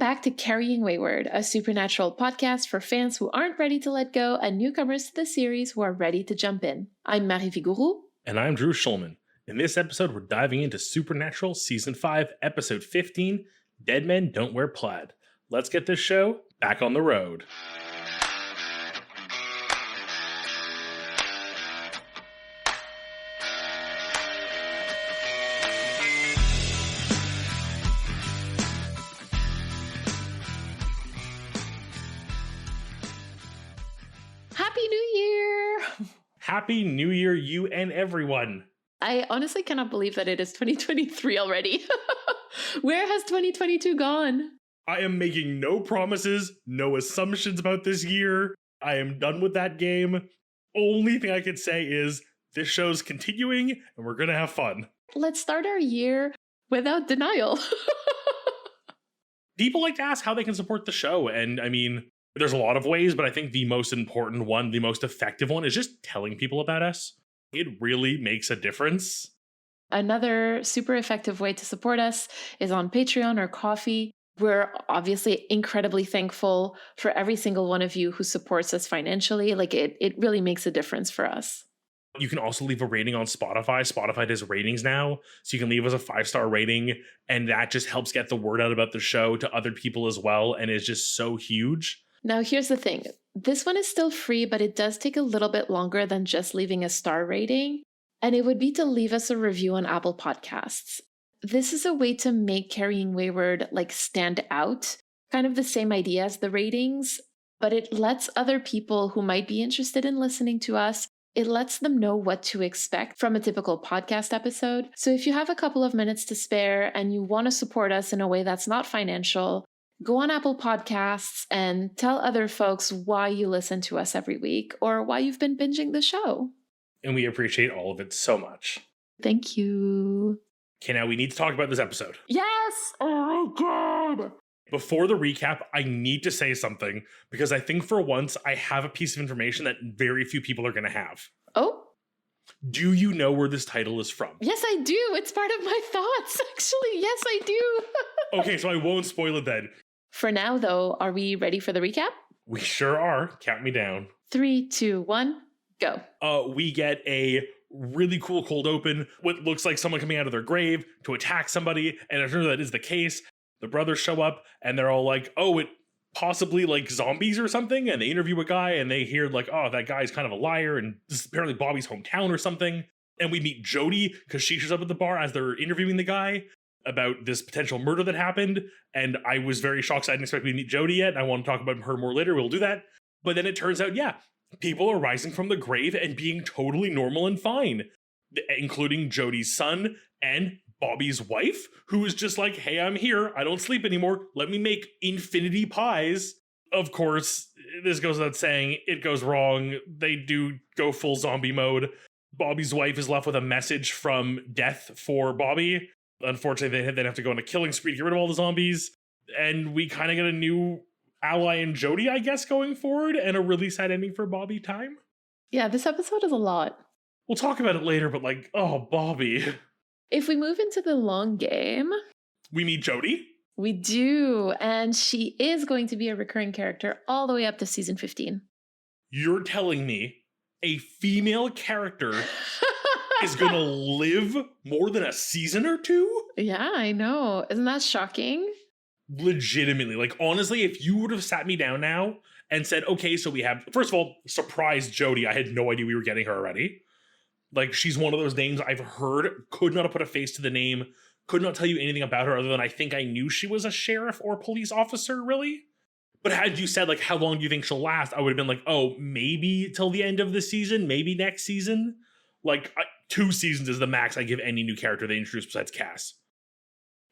back to Carrying Wayward, a supernatural podcast for fans who aren't ready to let go and newcomers to the series who are ready to jump in. I'm Marie Vigourou. And I'm Drew Schulman. In this episode, we're diving into Supernatural Season 5, Episode 15, Dead Men Don't Wear Plaid. Let's get this show back on the road. Happy New Year, you and everyone. I honestly cannot believe that it is 2023 already. Where has 2022 gone? I am making no promises, no assumptions about this year. I am done with that game. Only thing I can say is this show's continuing and we're going to have fun. Let's start our year without denial. People like to ask how they can support the show. And I mean, there's a lot of ways, but I think the most important one, the most effective one, is just telling people about us. It really makes a difference. Another super effective way to support us is on Patreon or Ko-fi. We're obviously incredibly thankful for every single one of you who supports us financially. It really makes a difference for us. You can also leave a rating on Spotify. Spotify does ratings now, so you can leave us a 5-star rating, and that just helps get the word out about the show to other people as well, and is just so huge. Now, here's the thing. This one is still free, but it does take a little bit longer than just leaving a star rating. And it would be to leave us a review on Apple Podcasts. This is a way to make Carrying Wayward stand out. Kind of the same idea as the ratings, but it lets other people who might be interested in listening to us, it lets them know what to expect from a typical podcast episode. So if you have a couple of minutes to spare and you want to support us in a way that's not financial, go on Apple Podcasts and tell other folks why you listen to us every week or why you've been binging the show. And we appreciate all of it so much. Thank you. Okay, now we need to talk about this episode. Yes! Oh my God! Before the recap, I need to say something because I think for once I have a piece of information that very few people are going to have. Oh? Do you know where this title is from? Yes, I do. It's part of my thoughts, actually. Yes, I do. Okay, so I won't spoil it then. For now, though, are we ready for the recap? We sure are. Count me down. 3, 2, 1, go. We get a really cool cold open. What looks like someone coming out of their grave to attack somebody. And it turns out that is the case. The brothers show up and they're all like, oh, it possibly zombies or something. And they interview a guy and they hear oh, that guy's kind of a liar. And this is apparently Bobby's hometown or something. And we meet Jody because she shows up at the bar as they're interviewing the guy about this potential murder that happened. And I was very shocked. I didn't expect me to meet Jody yet. I want to talk about her more later. We'll do that. But then it turns out, people are rising from the grave and being totally normal and fine, including Jody's son and Bobby's wife, who is just like, hey, I'm here. I don't sleep anymore. Let me make infinity pies. Of course, this goes without saying, it goes wrong. They do go full zombie mode. Bobby's wife is left with a message from Death for Bobby. Unfortunately, they'd have to go on a killing spree to get rid of all the zombies. And we kind of get a new ally in Jody, I guess, going forward, and a really sad ending for Bobby time. Yeah, this episode is a lot. We'll talk about it later, but oh, Bobby. If we move into the long game, we meet Jody. We do, and she is going to be a recurring character all the way up to season 15. You're telling me a female character is going to live more than a season or two? Yeah, I know. Isn't that shocking? Legitimately. Honestly, if you would have sat me down now and said, okay, so we have, first of all, surprised Jody. I had no idea we were getting her already. She's one of those names I've heard, could not have put a face to the name, could not tell you anything about her other than I think I knew she was a sheriff or police officer, really. But had you said, how long do you think she'll last? I would have been oh, maybe till the end of the season, maybe next season. 2 seasons is the max I give any new character they introduce besides Cass.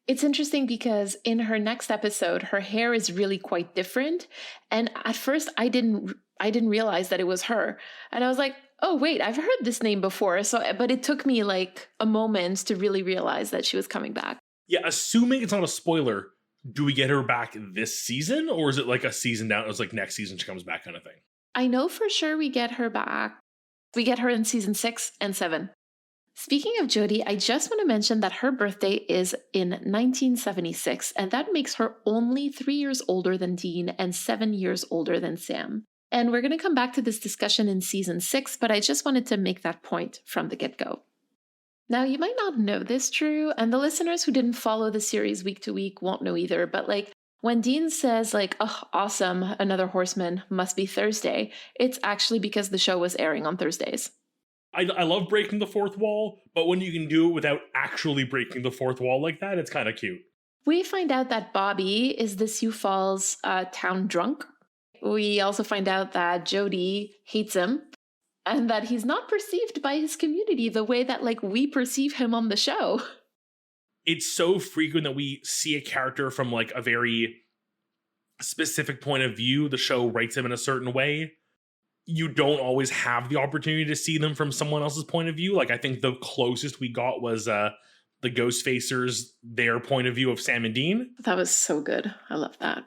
It's interesting because in her next episode, her hair is really quite different. And at first I didn't realize that it was her. And I was like, oh, wait, I've heard this name before. But it took me a moment to really realize that she was coming back. Yeah, assuming it's not a spoiler, do we get her back this season? Or is it a season down? It's next season she comes back kind of thing. I know for sure we get her back. We get her in season 6 and 7. Speaking of Jodie, I just want to mention that her birthday is in 1976, and that makes her only 3 years older than Dean and 7 years older than Sam. And we're going to come back to this discussion in season 6, but I just wanted to make that point from the get-go. Now, you might not know this, Drew, and the listeners who didn't follow the series week to week won't know either, but when Dean says oh, awesome, another horseman, must be Thursday, it's actually because the show was airing on Thursdays. I love breaking the fourth wall, but when you can do it without actually breaking the fourth wall like that, it's kind of cute. We find out that Bobby is the Sioux Falls town drunk. We also find out that Jodie hates him and that he's not perceived by his community the way that we perceive him on the show. It's so frequent that we see a character from a very specific point of view. The show writes him in a certain way. You don't always have the opportunity to see them from someone else's point of view. I think the closest we got was the Ghostfacers, their point of view of Sam and Dean. That was so good. I love that.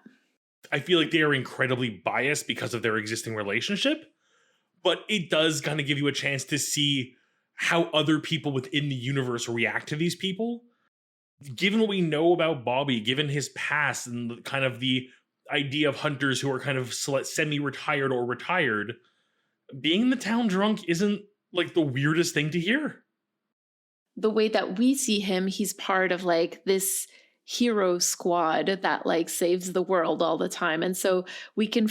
I feel like they are incredibly biased because of their existing relationship, but it does kind of give you a chance to see how other people within the universe react to these people. Given what we know about Bobby, given his past and kind of the idea of hunters who are kind of semi-retired or retired, being the town drunk isn't the weirdest thing to hear. The way that we see him, he's part of this hero squad that saves the world all the time. And so we can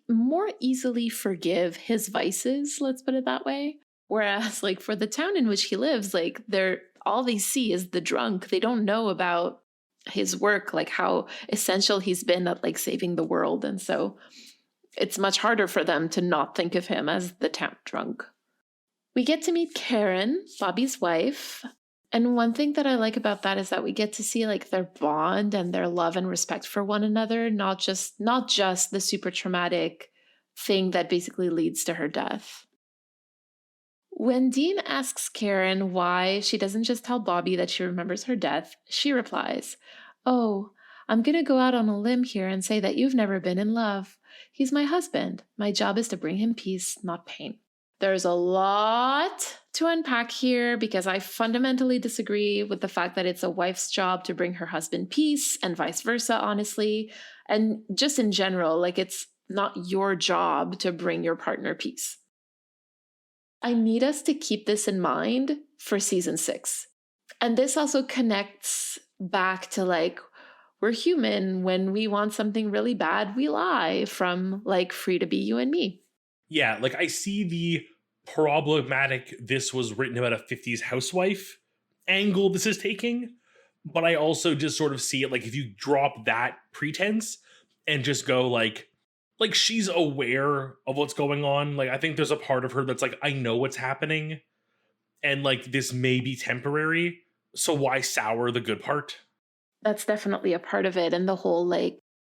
more easily forgive his vices, let's put it that way. Whereas for the town in which he lives, all they see is the drunk. They don't know about his work, how essential he's been at saving the world. And so it's much harder for them to not think of him as the town drunk. We get to meet Karen, Bobby's wife. And one thing that I like about that is that we get to see their bond and their love and respect for one another, not just the super traumatic thing that basically leads to her death. When Dean asks Karen why she doesn't just tell Bobby that she remembers her death, she replies, "Oh, I'm going to go out on a limb here and say that you've never been in love. He's my husband. My job is to bring him peace, not pain." There's a lot to unpack here because I fundamentally disagree with the fact that it's a wife's job to bring her husband peace and vice versa, honestly. And just in general, it's not your job to bring your partner peace. I need us to keep this in mind for season 6. And this also connects back to we're human. When we want something really bad, we lie, from Free to Be You and Me. Yeah, I see the problematic this was written about a 50s housewife angle this is taking, but I also just sort of see it if you drop that pretense and just go she's aware of what's going on. I think there's a part of her that's I know what's happening and this may be temporary, so why sour the good part? That's definitely a part of it. And the whole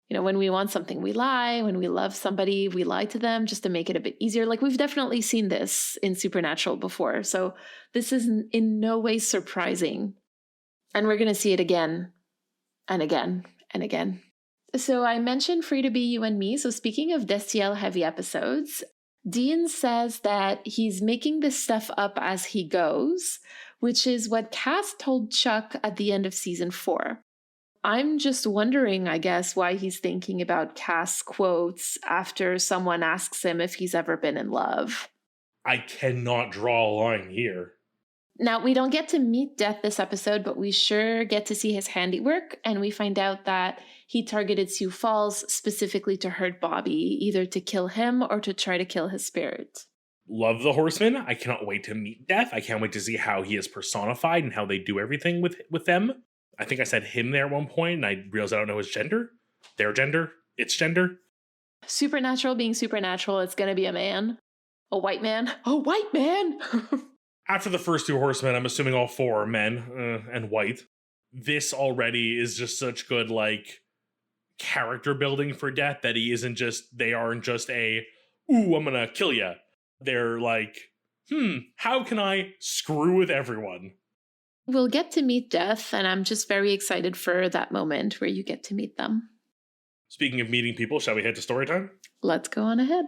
when we want something, we lie. When we love somebody, we lie to them just to make it a bit easier. We've definitely seen this in Supernatural before. So this is in no way surprising. And we're going to see it again and again and again. So I mentioned Free to Be You and Me. So speaking of Destiel heavy episodes, Dean says that he's making this stuff up as he goes, which is what Cass told Chuck at the end of season 4. I'm just wondering, I guess, why he's thinking about Cass quotes after someone asks him if he's ever been in love. I cannot draw a line here. Now, we don't get to meet Death this episode, but we sure get to see his handiwork, and we find out that he targeted Sioux Falls specifically to hurt Bobby, either to kill him or to try to kill his spirit. Love the Horseman. I cannot wait to meet Death. I can't wait to see how he is personified and how they do everything with them. I think I said him there at one point, and I realized I don't know his gender. Their gender. Its gender. Supernatural being supernatural, it's going to be a man. A white man. A white man! After the first 2 Horsemen, I'm assuming all 4 are men and white. This already is just such good, character building for Death that they aren't just a, ooh, I'm gonna kill ya. They're how can I screw with everyone? We'll get to meet Death, and I'm just very excited for that moment where you get to meet them. Speaking of meeting people, shall we head to story time? Let's go on ahead.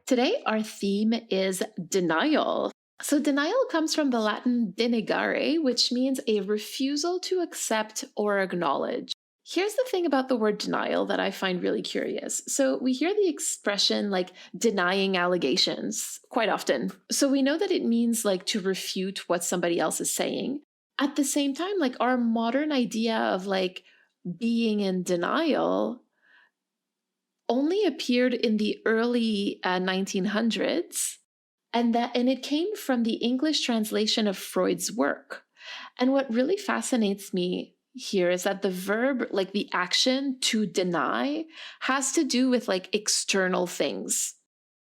Today, our theme is denial. So denial comes from the Latin denegare, which means a refusal to accept or acknowledge. Here's the thing about the word denial that I find really curious. So we hear the expression like denying allegations quite often. So we know that it means like to refute what somebody else is saying. At the same time, like our modern idea of like being in denial only appeared in the early 1900s, and it came from the English translation of Freud's work. And what really fascinates me here is that the verb, like the action to deny, has to do with like external things,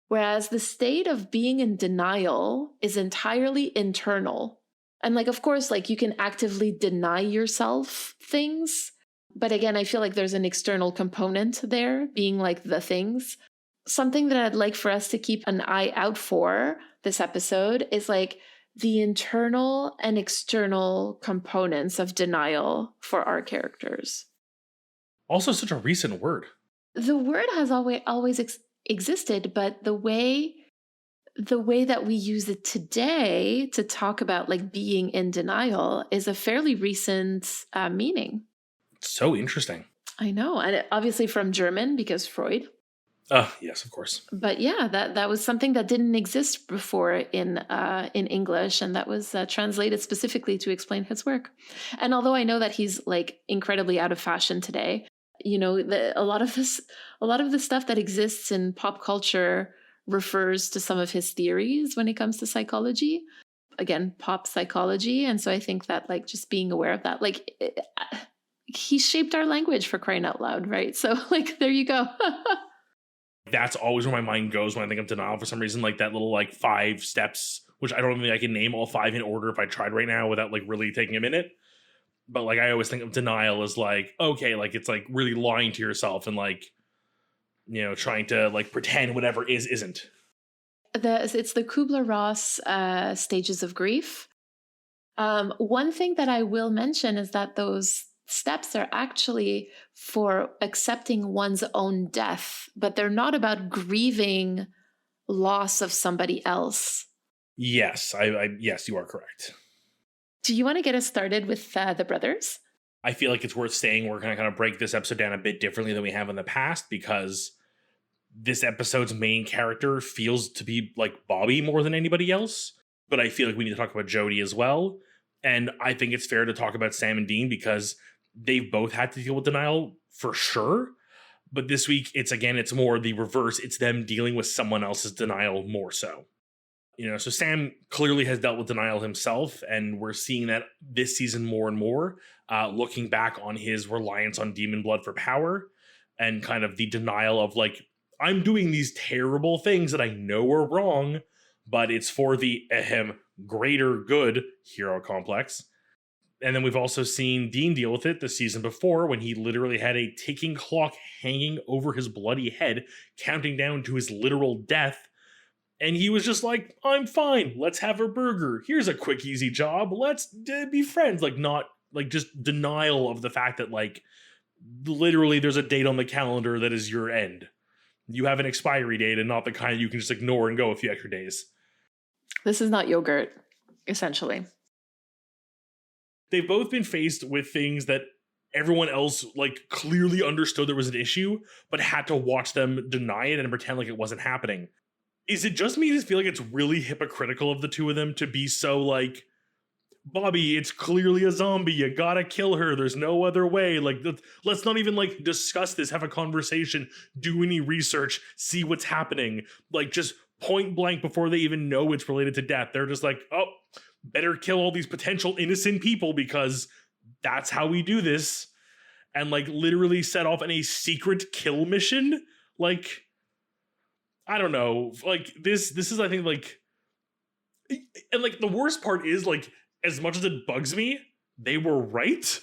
whereas the state of being in denial is entirely internal. And like, of course, like you can actively deny yourself things, but again, I feel like there's an external component there, being like the things. Something that I'd like for us to keep an eye out for this episode is like the internal and external components of denial for our characters. Also, such a recent word. The word has always existed, but the way that we use it today to talk about like being in denial is a fairly recent meaning. So interesting. I know, and obviously from German because Freud. Yes, of course. But yeah, that was something that didn't exist before in English, and that was translated specifically to explain his work. And although I know that he's like incredibly out of fashion today, you know, a lot of the stuff that exists in pop culture refers to some of his theories when it comes to psychology. Again, pop psychology, and so I think that like just being aware of that, like. He shaped our language, for crying out loud, right? So like there you go. That's always where my mind goes when I think of denial for some reason, like that little like 5 steps, which I don't think I can name all 5 in order if I tried right now without like really taking a minute. But like I always think of denial as like, okay, like it's like really lying to yourself and like, you know, trying to like pretend whatever is isn't. It's the Kubler-Ross stages of grief. One thing that I will mention is that those steps are actually for accepting one's own death, but they're not about grieving loss of somebody else. Yes, yes, you are correct. Do you want to get us started with the brothers? I feel like it's worth saying we're going to kind of break this episode down a bit differently than we have in the past because this episode's main character feels to be like Bobby more than anybody else. But I feel like we need to talk about Jody as well. And I think it's fair to talk about Sam and Dean because they've both had to deal with denial for sure. But this week, it's more the reverse. It's them dealing with someone else's denial more so. You know, so Sam clearly has dealt with denial himself, and we're seeing that this season more and more, looking back on his reliance on demon blood for power and kind of the denial of like, I'm doing these terrible things that I know are wrong, but it's for the greater good hero complex. And then we've also seen Dean deal with it the season before when he literally had a ticking clock hanging over his bloody head, counting down to his literal death. And he was just like, I'm fine. Let's have a burger. Here's a quick, easy job. Let's be friends. Like, not like just denial of the fact that, like, literally there's a date on the calendar that is your end. You have an expiry date and not the kind you can just ignore and go a few extra days. This is not yogurt, essentially. They've both been faced with things that everyone else like clearly understood there was an issue, but had to watch them deny it and pretend like it wasn't happening. Is it just me to feel like it's really hypocritical of the two of them to be so like, Bobby, it's clearly a zombie. You gotta kill her. There's no other way. Like, let's not even like discuss this, have a conversation, do any research, see what's happening. Like, just point blank before they even know it's related to death. They're just like, oh, better kill all these potential innocent people because that's how we do this. And like literally set off in a secret kill mission. Like, I don't know. Like this is, I think, like, and like the worst part is like, as much as it bugs me, they were right.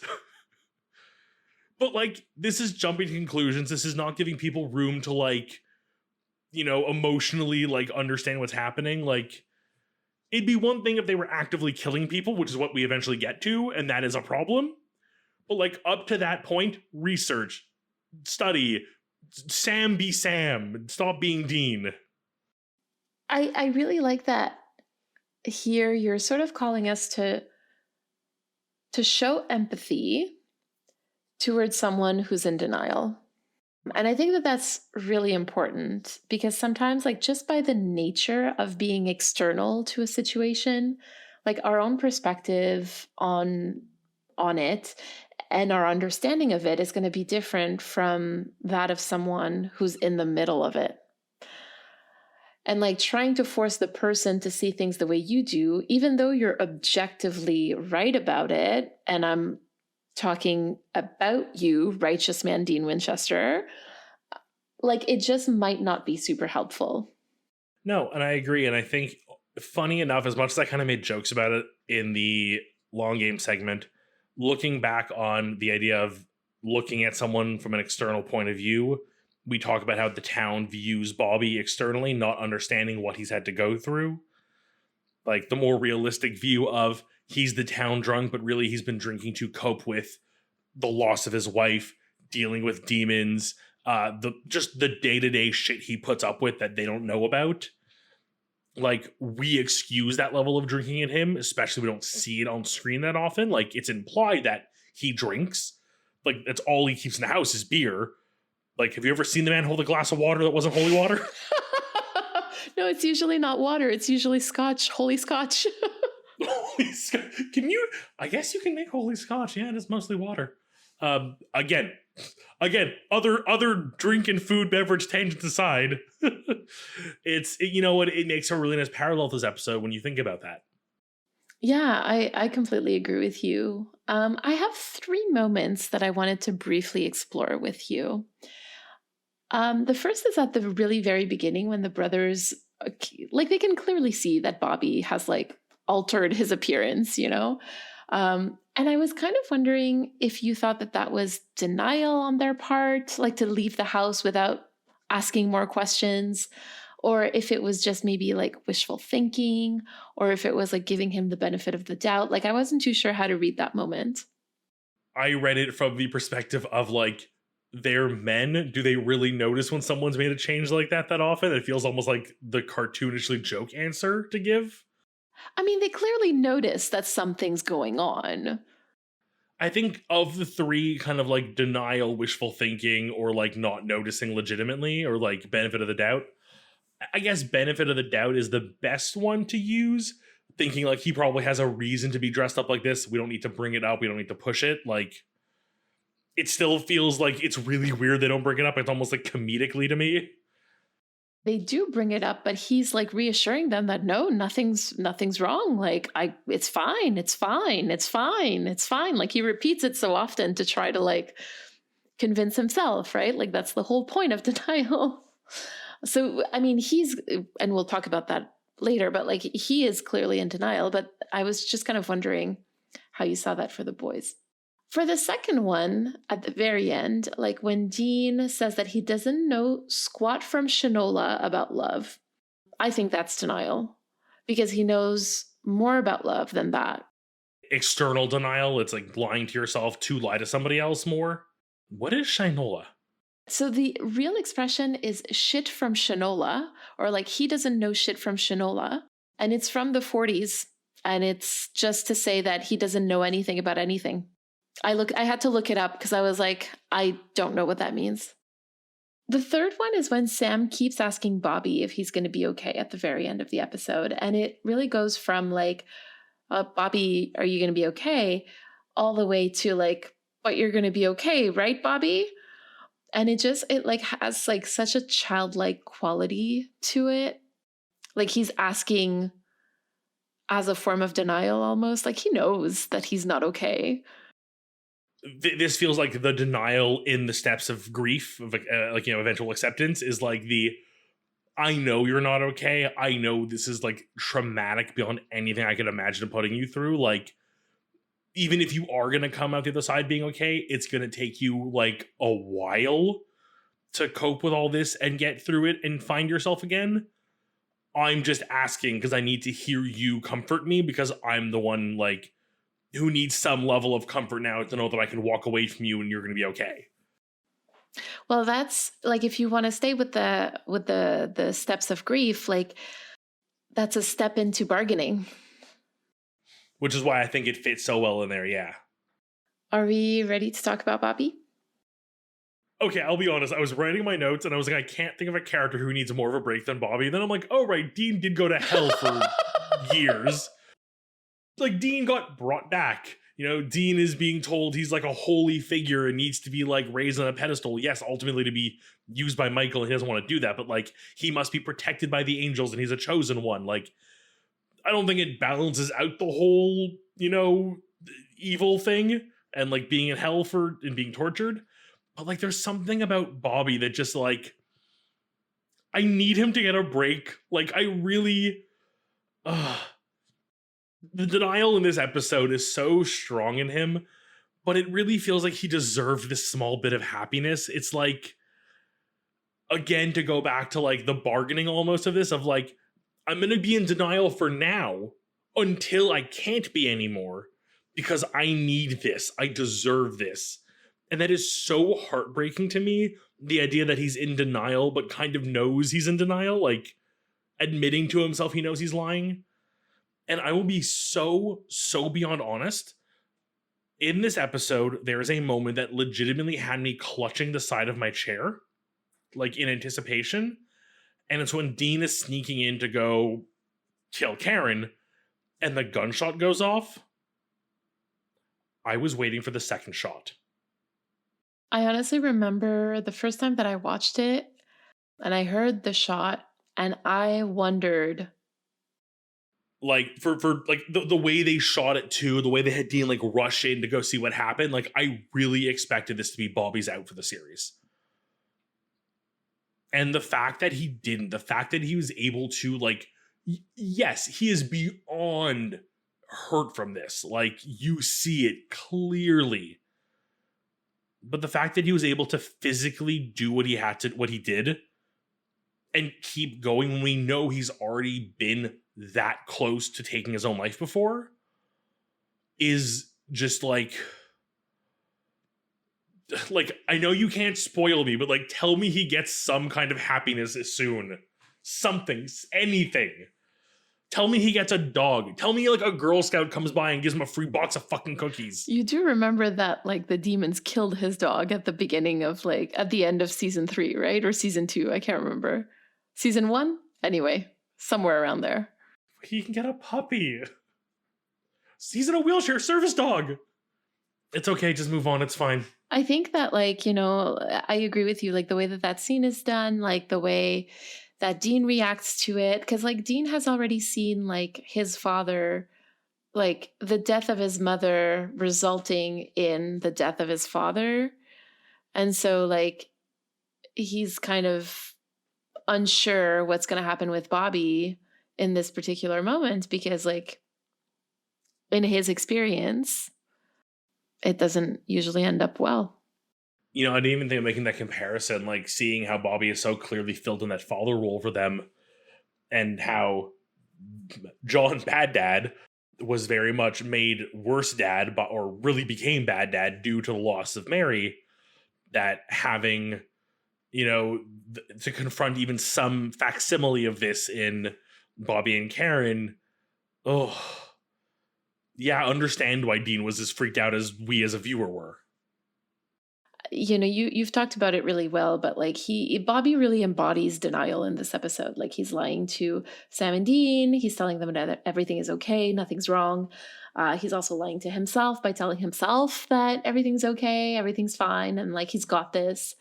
But like, this is jumping to conclusions. This is not giving people room to like, you know, emotionally like understand what's happening. Like, it'd be one thing if they were actively killing people, which is what we eventually get to, and that is a problem. But like up to that point, research, study, Sam be Sam, stop being Dean. I really like that here you're sort of calling us to show empathy towards someone who's in denial. And I think that that's really important because sometimes, like, just by the nature of being external to a situation, like our own perspective on it and our understanding of it is going to be different from that of someone who's in the middle of it. And like trying to force the person to see things the way you do, even though you're objectively right about it, and I'm talking about you, righteous man Dean Winchester, like it just might not be super helpful. No, and I agree. And I think, funny enough, as much as I kind of made jokes about it in the long game segment, looking back on the idea of looking at someone from an external point of view, we talk about how the town views Bobby externally, not understanding what he's had to go through. Like the more realistic view of he's the town drunk, but really he's been drinking to cope with the loss of his wife, dealing with demons, just the day-to-day shit he puts up with that they don't know about. Like, we excuse that level of drinking in him, especially we don't see it on screen that often. Like, it's implied that he drinks. Like, that's all he keeps in the house is beer. Like, have you ever seen the man hold a glass of water that wasn't holy water? No, it's usually not water. It's usually scotch, holy scotch. Holy scotch. Can you? I guess you can make holy scotch. Yeah, it is mostly water. Again, other drink and food beverage tangents aside, you know what? It makes a really nice parallel to this episode when you think about that. Yeah, I completely agree with you. I have 3 moments that I wanted to briefly explore with you. The first is at the really very beginning when the brothers, like, they can clearly see that Bobby has like altered his appearance, you know? And I was kind of wondering if you thought that that was denial on their part, like to leave the house without asking more questions, or if it was just maybe like wishful thinking, or if it was like giving him the benefit of the doubt. Like, I wasn't too sure how to read that moment. I read it from the perspective of like, they're men. Do they really notice when someone's made a change like that often? It feels almost like the cartoonishly joke answer to give. I mean, they clearly notice that something's going on. I think of the three, kind of like denial, wishful thinking, or like not noticing legitimately, or like benefit of the doubt. I guess benefit of the doubt is the best one to use. Thinking like he probably has a reason to be dressed up like this. We don't need to bring it up. We don't need to push it. Like, it still feels like it's really weird they don't bring it up. It's almost like comedically to me. They do bring it up, but he's like reassuring them that no, nothing's wrong. Like, it's fine, it's fine, it's fine, it's fine. Like, he repeats it so often to try to like convince himself, right? Like, that's the whole point of denial. So, I mean, and we'll talk about that later, but like he is clearly in denial. But I was just kind of wondering how you saw that for the boys. For the second one, at the very end, like when Dean says that he doesn't know squat from Shinola about love, I think that's denial because he knows more about love than that. External denial, it's like lying to yourself to lie to somebody else more. What is Shinola? So the real expression is shit from Shinola, or like he doesn't know shit from Shinola. And it's from the 40s. And it's just to say that he doesn't know anything about anything. I had to look it up because I was like, I don't know what that means. The third one is when Sam keeps asking Bobby if he's going to be okay at the very end of the episode. And it really goes from like, Bobby, are you going to be okay? All the way to like, but you're going to be okay, right, Bobby? And it like has like such a childlike quality to it. Like he's asking as a form of denial almost. Like he knows that he's not okay. This feels like the denial in the steps of grief, of eventual acceptance, is like the, I know you're not okay. I know this is like traumatic beyond anything I could imagine putting you through. Like, even if you are going to come out the other side being okay, it's going to take you like a while to cope with all this and get through it and find yourself again. I'm just asking because I need to hear you comfort me, because I'm the one like who needs some level of comfort now to know that I can walk away from you and you're going to be okay. Well, that's like, if you want to stay with the steps of grief, like That's a step into bargaining. Which is why I think it fits so well in there, yeah. Are we ready to talk about Bobby? Okay, I'll be honest. I was writing my notes and I was like, I can't think of a character who needs more of a break than Bobby. And then I'm like, oh, right, Dean did go to hell for years. Like, Dean got brought back. You know, Dean is being told he's like a holy figure and needs to be like raised on a pedestal. Yes, ultimately to be used by Michael. He doesn't want to do that, but like he must be protected by the angels and he's a chosen one. Like, I don't think it balances out the whole, you know, evil thing and like being in hell for and being tortured. But like there's something about Bobby that just like I need him to get a break. Like I really the denial in this episode is so strong in him, but it really feels like he deserved this small bit of happiness. It's like, again, to go back to like the bargaining almost of this, of like, I'm going to be in denial for now until I can't be anymore because I need this. I deserve this. And that is so heartbreaking to me. The idea that he's in denial, but kind of knows he's in denial, like admitting to himself he knows he's lying. And I will be so beyond honest. In this episode, there is a moment that legitimately had me clutching the side of my chair, like in anticipation. And it's when Dean is sneaking in to go kill Karen, and the gunshot goes off. I was waiting for the second shot. I honestly remember the first time that I watched it and I heard the shot and I wondered. Like for like the way they shot it too, the way they had Dean like rush in to go see what happened, like I really expected this to be Bobby's out for the series. And the fact that he didn't, the fact that he was able to like, yes, he is beyond hurt from this. Like you see it clearly. But the fact that he was able to physically do what he did and keep going when we know he's already been that close to taking his own life before is just like I know you can't spoil me, but like tell me he gets some kind of happiness soon. Something, anything. Tell me he gets a dog. Tell me like a Girl Scout comes by and gives him a free box of fucking cookies. You do remember that like the demons killed his dog at the beginning of like at the end of season 3, right? Or season 2, I can't remember. Season 1? Anyway, somewhere around there. He can get a puppy. He's in a wheelchair, service dog. It's okay, just move on, it's fine. I think that like, you know, I agree with you, like the way that that scene is done, like the way that Dean reacts to it, because like Dean has already seen like his father, like the death of his mother resulting in the death of his father. And so like he's kind of unsure what's going to happen with Bobby in this particular moment, because like in his experience, it doesn't usually end up well. You know, I didn't even think of making that comparison, like seeing how Bobby is so clearly filled in that father role for them and how John Bad Dad was very much made worse dad, or really became bad dad due to the loss of Mary, that having, you know, to confront even some facsimile of this in Bobby and Karen, yeah, understand why Dean was as freaked out as we as a viewer were. You know, you've talked about it really well, but like Bobby really embodies denial in this episode. Like he's lying to Sam and Dean. He's telling them that everything is okay, nothing's wrong. He's also lying to himself by telling himself that everything's okay, everything's fine, and like he's got this.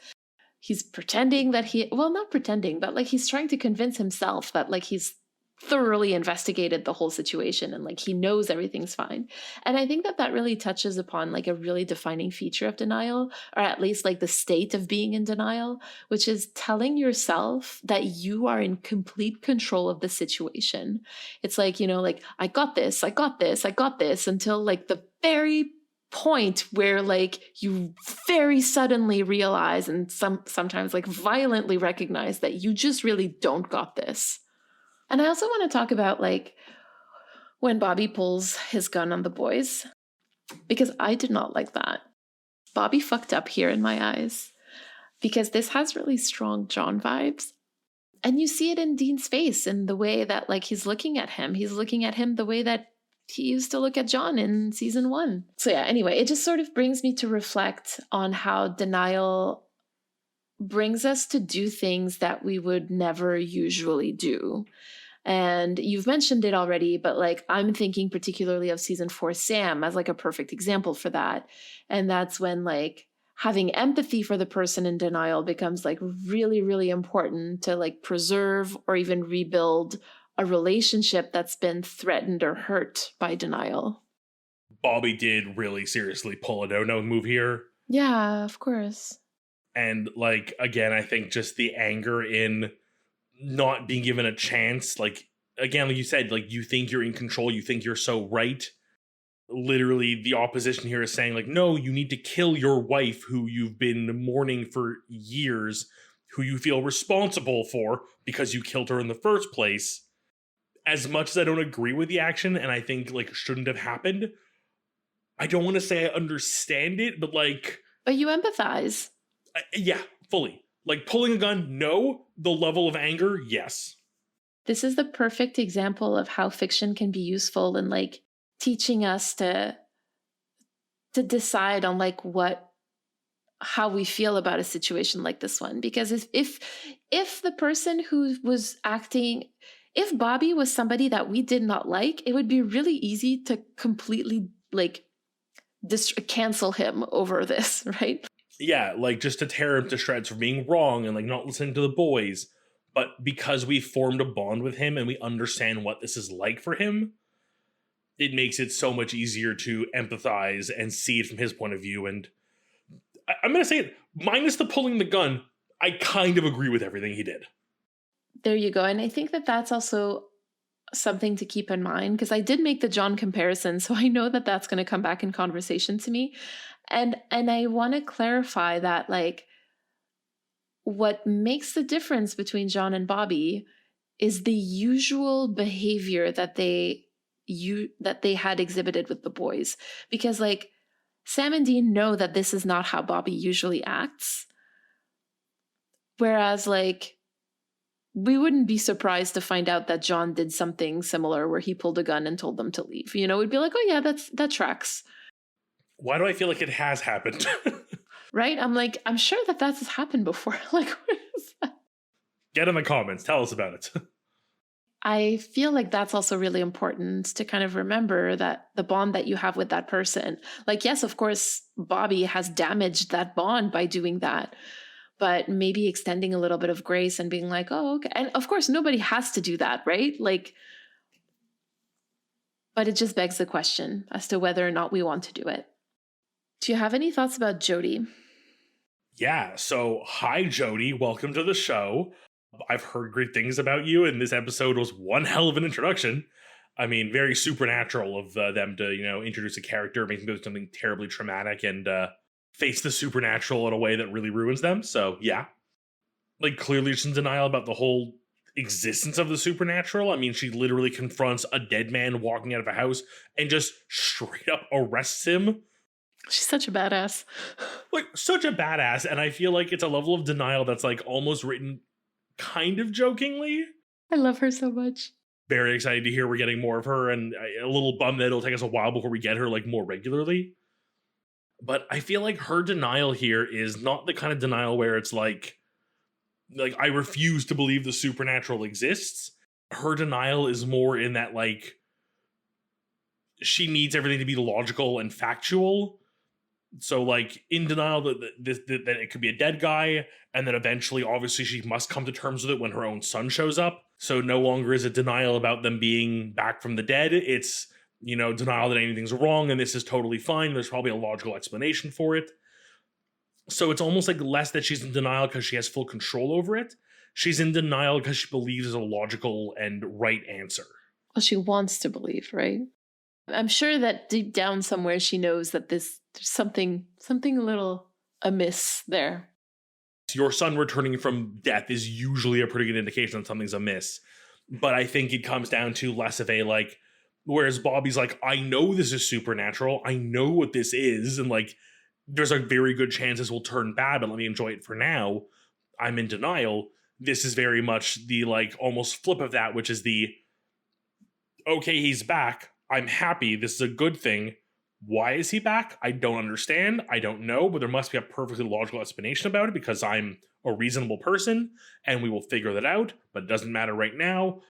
He's pretending that not pretending, but like he's trying to convince himself that like he's thoroughly investigated the whole situation and like he knows everything's fine. And I think that that really touches upon like a really defining feature of denial, or at least like the state of being in denial, which is telling yourself that you are in complete control of the situation. It's like, you know, like I got this until like the very point where like you very suddenly realize and sometimes like violently recognize that you just really don't got this. And I also want to talk about like when Bobby pulls his gun on the boys, because I did not like that. Bobby fucked up here in my eyes, because this has really strong John vibes. And you see it in Dean's face in the way that like he's looking at him. He's looking at him the way that he used to look at John in season 1. So yeah, anyway, it just sort of brings me to reflect on how denial brings us to do things that we would never usually do. And you've mentioned it already, but like I'm thinking particularly of season 4 Sam as like a perfect example for that. And that's when like having empathy for the person in denial becomes like really, really important to like preserve or even rebuild a relationship that's been threatened or hurt by denial. Bobby did really seriously pull a no-no move here. Yeah, of course. And like, again, I think just the anger in not being given a chance, like, again, like you said, like, you think you're in control, you think you're so right. Literally, the opposition here is saying, like, no, you need to kill your wife who you've been mourning for years, who you feel responsible for because you killed her in the first place. As much as I don't agree with the action, and I think, like, shouldn't have happened, I don't want to say I understand it, but, like... But you empathize. Yeah, fully. Like, pulling a gun, no. The level of anger, yes. This is the perfect example of how fiction can be useful in like teaching us to decide on like how we feel about a situation like this one. Because if the person who was acting, if Bobby was somebody that we did not like, it would be really easy to completely like cancel him over this, right? Yeah, like just to tear him to shreds for being wrong and like not listening to the boys. But because we formed a bond with him and we understand what this is like for him, it makes it so much easier to empathize and see it from his point of view. And I'm going to say it, minus the pulling the gun, I kind of agree with everything he did. There you go. And I think that that's also something to keep in mind, because I did make the John comparison, so I know that that's going to come back in conversation to me. And I want to clarify that, like, what makes the difference between John and Bobby is the usual behavior that they had exhibited with the boys. Because, like, Sam and Dean know that this is not how Bobby usually acts. Whereas, like, we wouldn't be surprised to find out that John did something similar where he pulled a gun and told them to leave. You know, we'd be like, oh yeah, that tracks. Why do I feel like it has happened? Right? I'm like, I'm sure that that's happened before. Like, what is that? Get in the comments. Tell us about it. I feel like that's also really important to kind of remember that the bond that you have with that person. Like, yes, of course, Bobby has damaged that bond by doing that. But maybe extending a little bit of grace and being like, oh, okay. And of course, nobody has to do that, right? Like, but it just begs the question as to whether or not we want to do it. Do you have any thoughts about Jody? Yeah, so hi, Jody. Welcome to the show. I've heard great things about you, and this episode was one hell of an introduction. I mean, very supernatural of them to, you know, introduce a character, make them do something terribly traumatic, and face the supernatural in a way that really ruins them. So, yeah. Like, clearly she's in denial about the whole existence of the supernatural. I mean, she literally confronts a dead man walking out of a house and just straight up arrests him. She's such a badass. Like, such a badass. And I feel like it's a level of denial that's, like, almost written kind of jokingly. I love her so much. Very excited to hear we're getting more of her, and a little bummed that it'll take us a while before we get her, like, more regularly. But I feel like her denial here is not the kind of denial where it's like I refuse to believe the supernatural exists. Her denial is more in that, like, she needs everything to be logical and factual. So, like, in denial that it could be a dead guy, and then eventually, obviously, she must come to terms with it when her own son shows up. So no longer is it denial about them being back from the dead. It's, you know, denial that anything's wrong and this is totally fine. There's probably a logical explanation for it. So it's almost like less that she's in denial because she has full control over it. She's in denial because she believes there's a logical and right answer. Well, she wants to believe, right? I'm sure that deep down somewhere she knows that there's something a little amiss there. Your son returning from death is usually a pretty good indication that something's amiss. But I think it comes down to less of a, like, whereas Bobby's like, I know this is supernatural. I know what this is. And, like, there's a very good chance this will turn bad, but let me enjoy it for now. I'm in denial. this is very much the like almost flip of that, which is the, okay, he's back. I'm happy. This is a good thing. Why is he back? I don't understand. I don't know, but there must be a perfectly logical explanation about it because I'm a reasonable person and we will figure that out, but it doesn't matter right now.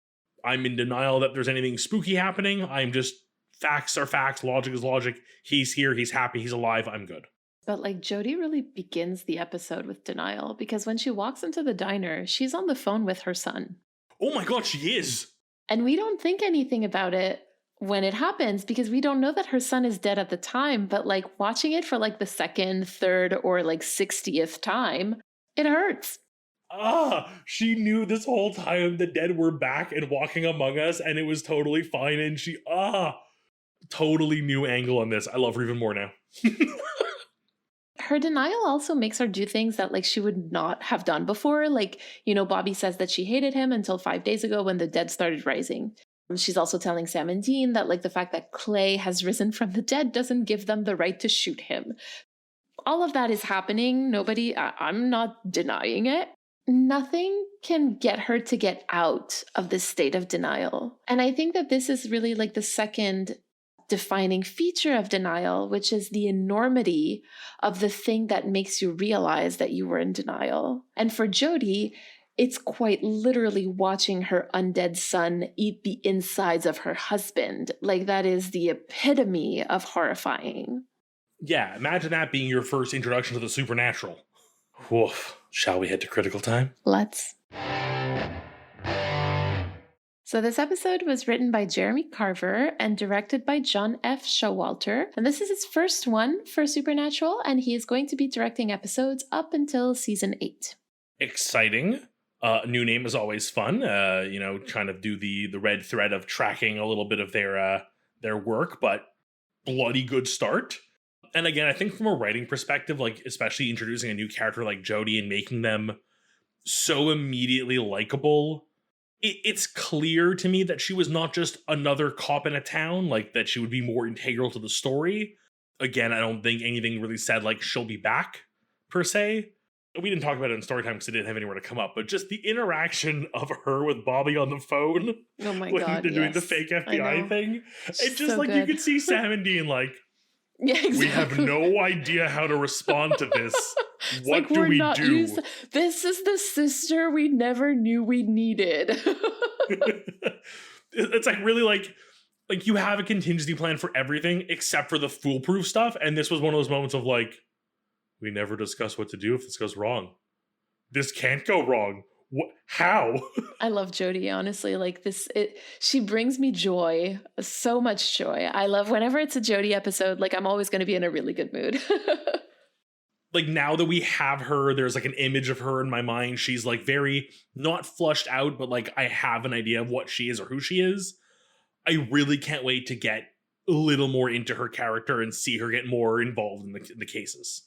I'm in denial that there's anything spooky happening. I'm just, facts are facts, logic is logic. He's here, he's happy, he's alive, I'm good. But like Jody really begins the episode with denial because when she walks into the diner, she's on the phone with her son. Oh my god, she is! And we don't think anything about it when it happens because we don't know that her son is dead at the time. But like watching it for like the second, third, or like 60th time, it hurts. She knew this whole time the dead were back and walking among us and it was totally fine. And she, totally new angle on this. I love her even more now. Her denial also makes her do things that like she would not have done before. Like, you know, Bobby says that she hated him until 5 days ago when the dead started rising. She's also telling Sam and Dean that like the fact that Clay has risen from the dead doesn't give them the right to shoot him. All of that is happening. I'm not denying it. Nothing can get her to get out of this state of denial. And I think that this is really like the second defining feature of denial, which is the enormity of the thing that makes you realize that you were in denial. And for Jody, it's quite literally watching her undead son eat the insides of her husband. Like that is the epitome of horrifying. Yeah, imagine that being your first introduction to the supernatural. Woof. Shall we head to critical time? Let's. So this episode was written by Jeremy Carver and directed by John F. Showalter. And this is his first one for Supernatural, and he is going to be directing episodes up until season 8. Exciting. New name is always fun. Kind of do the red thread of tracking a little bit of their work, but bloody good start. And again, I think from a writing perspective, like especially introducing a new character like Jody and making them so immediately likable, it's clear to me that she was not just another cop in a town, like that she would be more integral to the story. Again, I don't think anything really said like she'll be back per se. We didn't talk about it in story time because it didn't have anywhere to come up, but just the interaction of her with Bobby on the phone Oh my when God, they're doing the yes. fake FBI thing. She's It's just so like good. you could see Sam and Dean like, Yeah, exactly. we have no idea how to respond to this. What like, do we're we not do? This is the sister we never knew we needed. It's like really like you have a contingency plan for everything except for the foolproof stuff. And this was one of those moments of like, we never discuss what to do if this goes wrong. This can't go wrong. What? How? I love Jodie, honestly. Like she brings me joy, so much joy. I love whenever it's a Jodie episode, like I'm always going to be in a really good mood. Like now that we have her, there's like an image of her in my mind. She's like very not flushed out, but like I have an idea of what she is or who she is. I really can't wait to get a little more into her character and see her get more involved in the cases.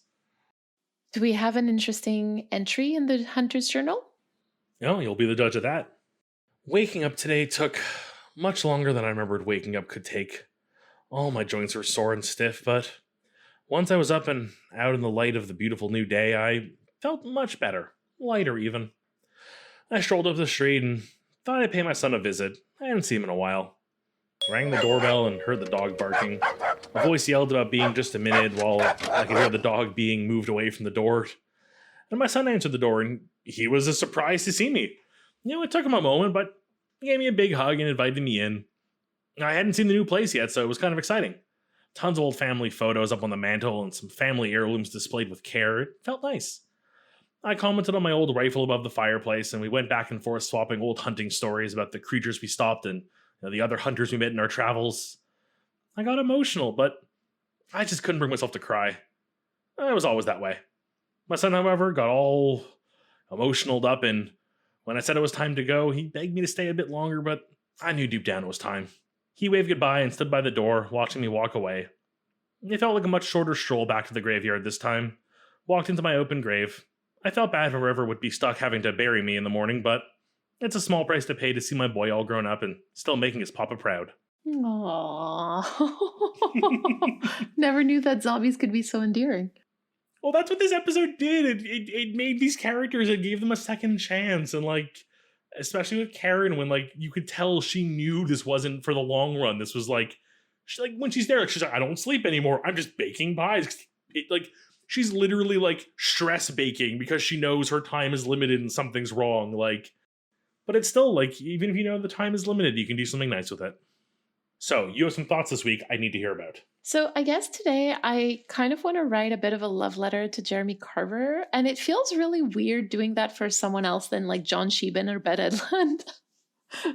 Do we have an interesting entry in the Hunter's Journal? No, you'll be the judge of that. Waking up today took much longer than I remembered waking up could take. All my joints were sore and stiff, but once I was up and out in the light of the beautiful new day, I felt much better, lighter even. I strolled up the street and thought I'd pay my son a visit. I hadn't seen him in a while. Rang the doorbell and heard the dog barking. A voice yelled about being just a minute while I could hear the dog being moved away from the door. And my son answered the door and he was as surprised to see me. It took him a moment, but he gave me a big hug and invited me in. I hadn't seen the new place yet, so it was kind of exciting. Tons of old family photos up on the mantle and some family heirlooms displayed with care. It felt nice. I commented on my old rifle above the fireplace, and we went back and forth swapping old hunting stories about the creatures we stopped and the other hunters we met in our travels. I got emotional, but I just couldn't bring myself to cry. It was always that way. My son, however, got all emotionaled up, and when I said it was time to go, he begged me to stay a bit longer, but I knew deep down it was time. He waved goodbye and stood by the door, watching me walk away. It felt like a much shorter stroll back to the graveyard this time. Walked into my open grave. I felt bad for whoever would be stuck having to bury me in the morning, but it's a small price to pay to see my boy all grown up and still making his papa proud. Aww. Never knew that zombies could be so endearing. Well, that's what this episode did. It made these characters, it gave them a second chance. And like, especially with Karen, when like you could tell she knew this wasn't for the long run. This was like, when she's there, like, she's like, I don't sleep anymore. I'm just baking pies. Like, she's literally like stress baking because she knows her time is limited and something's wrong. Like, but it's still like, even if you know the time is limited, you can do something nice with it. So you have some thoughts this week I need to hear about. So I guess today I kind of want to write a bit of a love letter to Jeremy Carver, and it feels really weird doing that for someone else than like John Sheehan or Bette Edlund.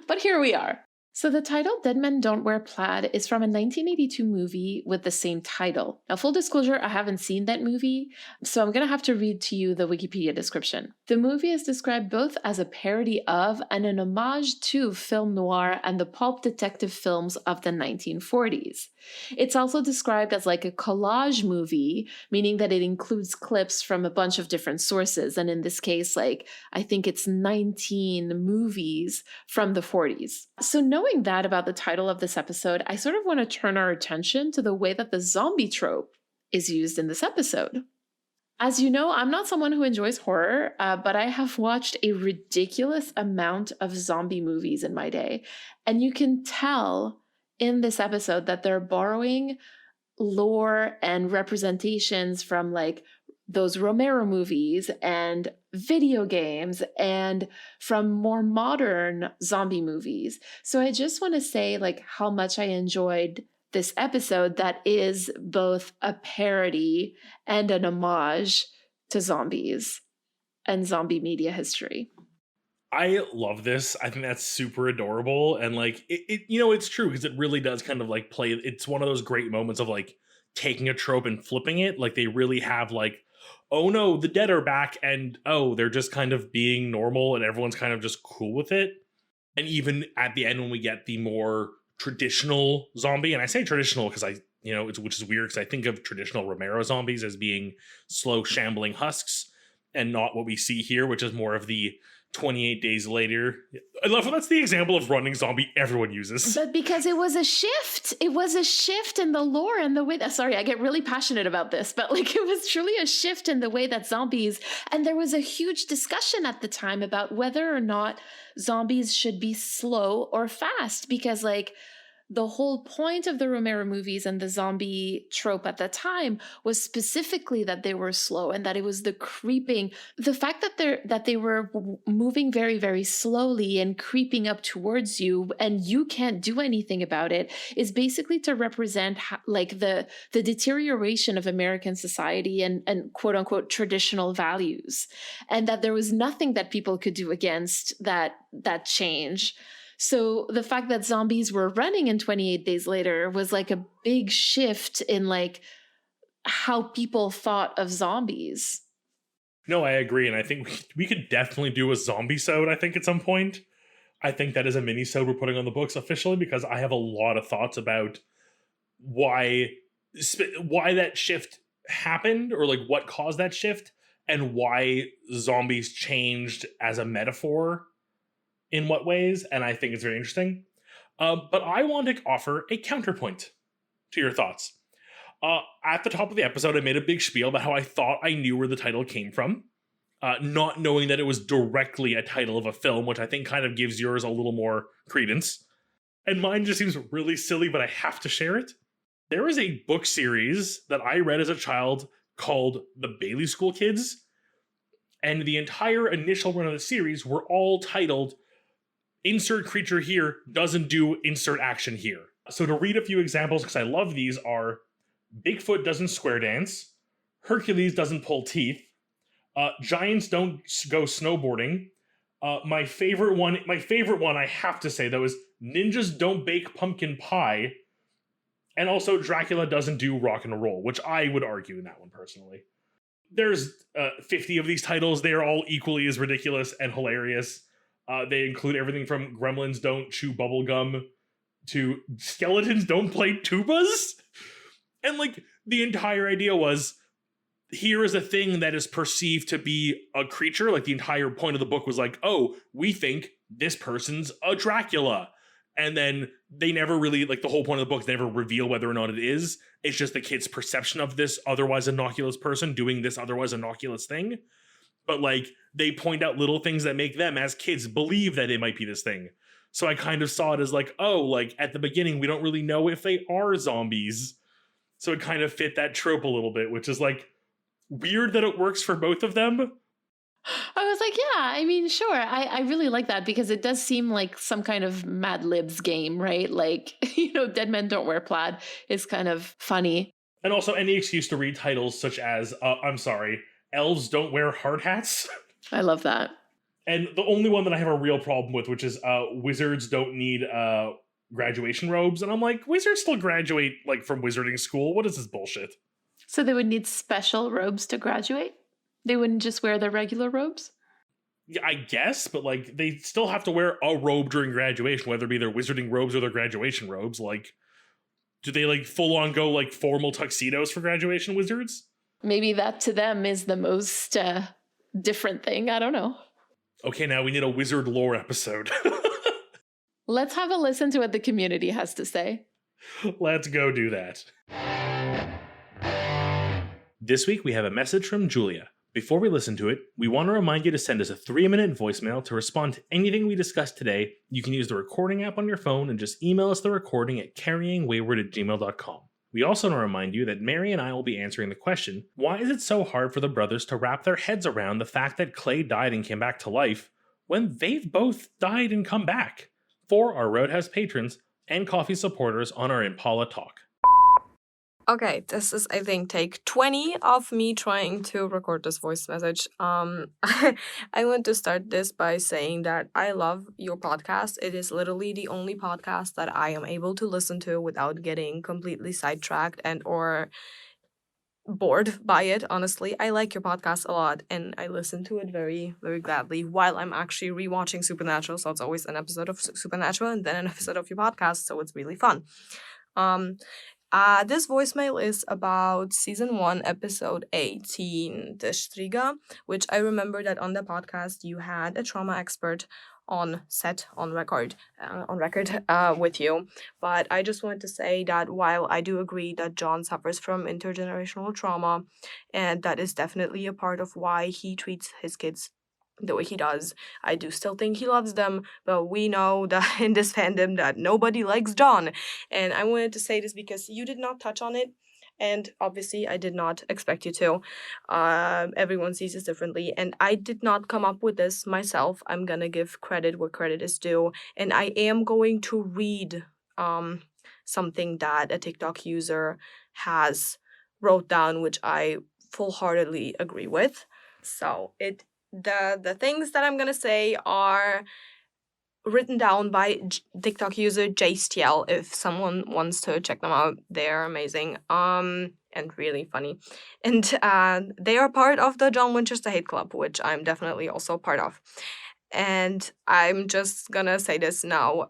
But here we are. So the title Dead Men Don't Wear Plaid is from a 1982 movie with the same title. Now, full disclosure, I haven't seen that movie, so I'm going to have to read to you the Wikipedia description. The movie is described both as a parody of and an homage to film noir and the pulp detective films of the 1940s. It's also described as like a collage movie, meaning that it includes clips from a bunch of different sources. And in this case, like, I think it's 19 movies from the 40s. So knowing that about the title of this episode, I sort of want to turn our attention to the way that the zombie trope is used in this episode. As you know, I'm not someone who enjoys horror, but I have watched a ridiculous amount of zombie movies in my day. And you can tell in this episode that they're borrowing lore and representations from like those Romero movies and video games and from more modern zombie movies. So I just want to say like how much I enjoyed this episode that is both a parody and an homage to zombies and zombie media history. I love this. I think that's super adorable. And like, it's true because it really does kind of like play. It's one of those great moments of like taking a trope and flipping it. Like they really have like, oh no, the dead are back. And oh, they're just kind of being normal and everyone's kind of just cool with it. And even at the end, when we get the more traditional zombie, and I say traditional because which is weird because I think of traditional Romero zombies as being slow, shambling husks and not what we see here, which is more of the 28 days later. I love that's the example of running zombie everyone uses. But because it was a shift. It was a shift in the lore and the way that, sorry, I get really passionate about this, but like it was truly a shift in the way that zombies, and there was a huge discussion at the time about whether or not zombies should be slow or fast, because like the whole point of the Romero movies and the zombie trope at the time was specifically that they were slow and that it was the creeping, the fact that they were moving very, very slowly and creeping up towards you and you can't do anything about it is basically to represent like the deterioration of American society and quote unquote traditional values, and that there was nothing that people could do against that change. So the fact that zombies were running in 28 Days Later was like a big shift in like how people thought of zombies. No, I agree. And I think we could definitely do a zombie-sode, I think, at some point. I think that is a mini-sode we're putting on the books officially because I have a lot of thoughts about why that shift happened or like what caused that shift and why zombies changed as a metaphor in what ways, and I think it's very interesting. But I want to offer a counterpoint to your thoughts. At the top of the episode, I made a big spiel about how I thought I knew where the title came from, not knowing that it was directly a title of a film, which I think kind of gives yours a little more credence. And mine just seems really silly, but I have to share it. There is a book series that I read as a child called The Bailey School Kids, and the entire initial run of the series were all titled insert creature here doesn't do insert action here. So to read a few examples, because I love these, are Bigfoot doesn't square dance, Hercules doesn't pull teeth, giants don't go snowboarding. My favorite one I have to say though is ninjas don't bake pumpkin pie, and also Dracula doesn't do rock and roll, which I would argue in that one personally. There's 50 of these titles. They are all equally as ridiculous and hilarious. They include everything from gremlins don't chew bubblegum to skeletons don't play tubas. And like the entire idea was, here is a thing that is perceived to be a creature. Like the entire point of the book was like, oh, we think this person's a Dracula. And then they never really, like, the whole point of the book, they never reveal whether or not it is. It's just the kid's perception of this otherwise innocuous person doing this otherwise innocuous thing. But, like, they point out little things that make them, as kids, believe that it might be this thing. So I kind of saw it as like, oh, like, at the beginning, we don't really know if they are zombies. So it kind of fit that trope a little bit, which is, like, weird that it works for both of them. I was like, yeah, I mean, sure. I really like that because it does seem like some kind of Mad Libs game, right? Like, Dead Men Don't Wear Plaid is kind of funny. And also any excuse to read titles such as, I'm sorry, Elves Don't Wear Hard Hats. I love that. And the only one that I have a real problem with, which is Wizards Don't Need graduation robes. And I'm like, wizards still graduate, like, from wizarding school. What is this bullshit? So they would need special robes to graduate? They wouldn't just wear their regular robes? Yeah, I guess, but, like, they still have to wear a robe during graduation, whether it be their wizarding robes or their graduation robes. Like, do they, like, full on go, like, formal tuxedos for graduation wizards? Maybe that to them is the most different thing. I don't know. Okay, now we need a wizard lore episode. Let's have a listen to what the community has to say. Let's go do that. This week we have a message from Julia. Before we listen to it, we want to remind you to send us a 3-minute voicemail to respond to anything we discussed today. You can use the recording app on your phone and just email us the recording at carryingwayward@gmail.com. We also want to remind you that Mary and I will be answering the question, why is it so hard for the brothers to wrap their heads around the fact that Clay died and came back to life when they've both died and come back? For our Roadhouse patrons and coffee supporters on our Impala Talk. Okay, this is, I think, take 20 of me trying to record this voice message. I want to start this by saying that I love your podcast. It is literally the only podcast that I am able to listen to without getting completely sidetracked and or bored by it, honestly. I like your podcast a lot, and I listen to it very, very gladly while I'm actually rewatching Supernatural, so it's always an episode of Supernatural and then an episode of your podcast, so it's really fun. This voicemail is about season 1, episode 18, the Striga, which I remember that on the podcast you had a trauma expert on record with you. But I just want to say that while I do agree that John suffers from intergenerational trauma, and that is definitely a part of why he treats his kids the way he does, I do still think he loves them, but we know that in this fandom that nobody likes John. And I wanted to say this because you did not touch on it, and obviously I did not expect you to. Everyone sees this differently, and I did not come up with this myself. I'm gonna give credit where credit is due, and I am going to read something that a TikTok user has wrote down, which I full-heartedly agree with. So the things that I'm gonna say are written down by TikTok user JSTL. If someone wants to check them out, they're amazing and really funny. And they are part of the John Winchester Hate Club, which I'm definitely also part of. And I'm just gonna say this now.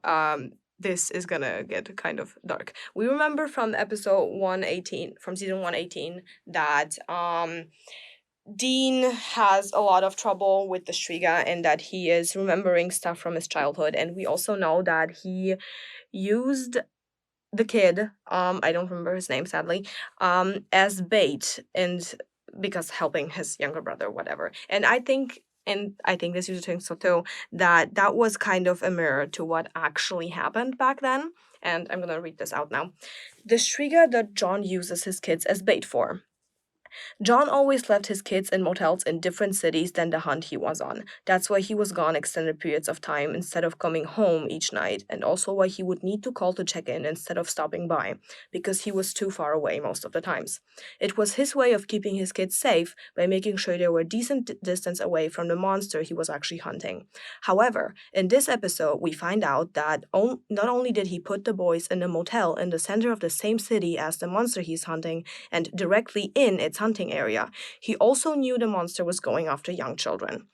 This is gonna get kind of dark. We remember from episode 118, from season 118, that Dean has a lot of trouble with the Striga and that he is remembering stuff from his childhood. And we also know that he used the kid, I don't remember his name, sadly, as bait, and because helping his younger brother, whatever. And I think this user thinks so too, that was kind of a mirror to what actually happened back then. And I'm gonna read this out now. The Striga that John uses his kids as bait for. John always left his kids in motels in different cities than the hunt he was on. That's why he was gone extended periods of time instead of coming home each night, and also why he would need to call to check in instead of stopping by, because he was too far away most of the times. It was his way of keeping his kids safe by making sure they were a decent distance away from the monster he was actually hunting. However, in this episode, we find out that not only did he put the boys in a motel in the center of the same city as the monster he's hunting, and directly in its hunting area, he also knew the monster was going after young children.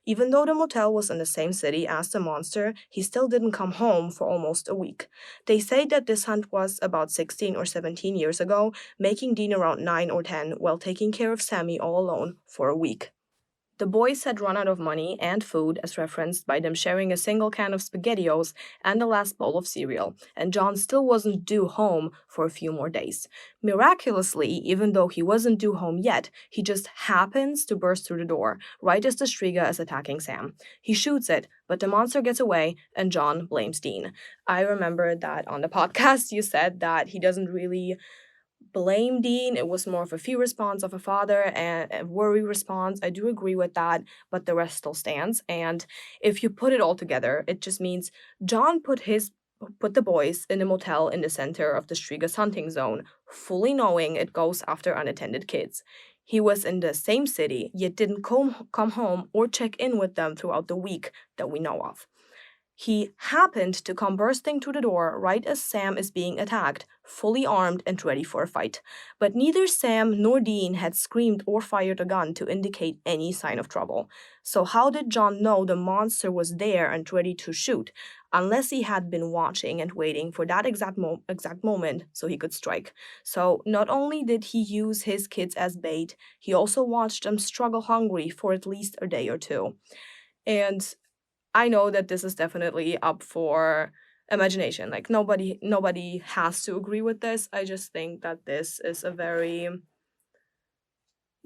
Even though the motel was in the same city as the monster, he still didn't come home for almost a week. They say that this hunt was about 16 or 17 years ago, making Dean around 9 or 10 while taking care of Sammy all alone for a week. The boys had run out of money and food, as referenced by them sharing a single can of SpaghettiOs and the last bowl of cereal, and John still wasn't due home for a few more days. Miraculously, even though he wasn't due home yet, he just happens to burst through the door, right as the Striga is attacking Sam. He shoots it, but the monster gets away, and John blames Dean. I remember that on the podcast you said that he doesn't really blame Dean. It was more of a fear response of a father and a worry response. I do agree with that, but the rest still stands. And if you put it all together, it just means John put the boys in a motel in the center of the Striga's hunting zone, fully knowing it goes after unattended kids. He was in the same city, yet didn't come home or check in with them throughout the week that we know of. He happened to come bursting through the door right as Sam is being attacked, fully armed and ready for a fight. But neither Sam nor Dean had screamed or fired a gun to indicate any sign of trouble. So how did John know the monster was there and ready to shoot, unless he had been watching and waiting for that exact moment so he could strike? So not only did he use his kids as bait, he also watched them struggle hungry for at least a day or two. And I know that this is definitely up for imagination. Like nobody has to agree with this. I just think that this is a very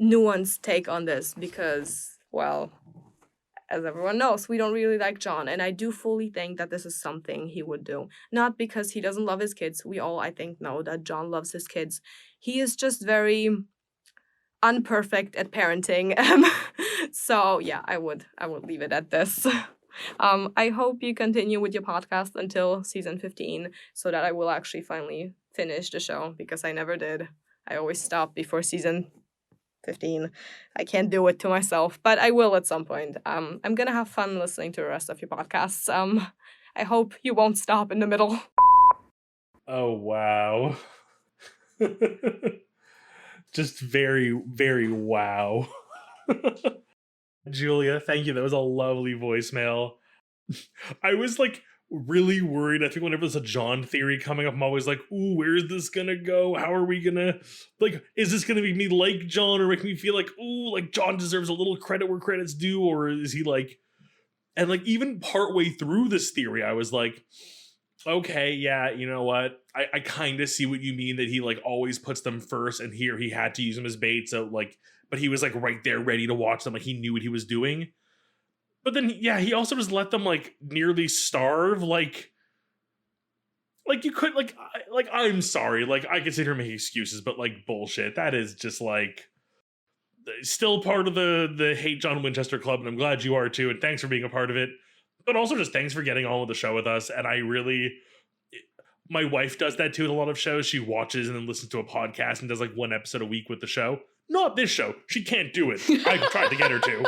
nuanced take on this because, well, as everyone knows, we don't really like John, and I do fully think that this is something he would do. Not because he doesn't love his kids. We all, I think, know that John loves his kids. He is just very unperfect at parenting. So yeah, I would leave it at this. I hope you continue with your podcast until season 15 so that I will actually finally finish the show because I never did. I always stop before season 15. I can't do it to myself, but I will at some point. I'm gonna have fun listening to the rest of your podcasts. I hope you won't stop in the middle. Oh, wow. Just very, very wow. Julia, thank you. That was a lovely voicemail. I was like really worried. I think whenever there's a John theory coming up, I'm always like, ooh, where is this gonna go? How are we gonna, like, is this gonna make me like John or make me feel like, ooh, like John deserves a little credit where credit's due? Or is he like, and like even partway through this theory, I was like, okay, yeah, you know what? I kind of see what you mean that he like always puts them first, and here he had to use them as bait. So like, but he was like right there ready to watch them. Like he knew what he was doing. But then, yeah, he also just let them like nearly starve. Like you could I'm sorry. Like I could sit here and make excuses, but like bullshit. That is just like still part of the Hate John Winchester Club, and I'm glad you are too. And thanks for being a part of it. But also just thanks for getting on with the show with us. And I really, my wife does that too at a lot of shows. She watches and then listens to a podcast and does like one episode a week with the show. Not this show. She can't do it. I've tried to get her to.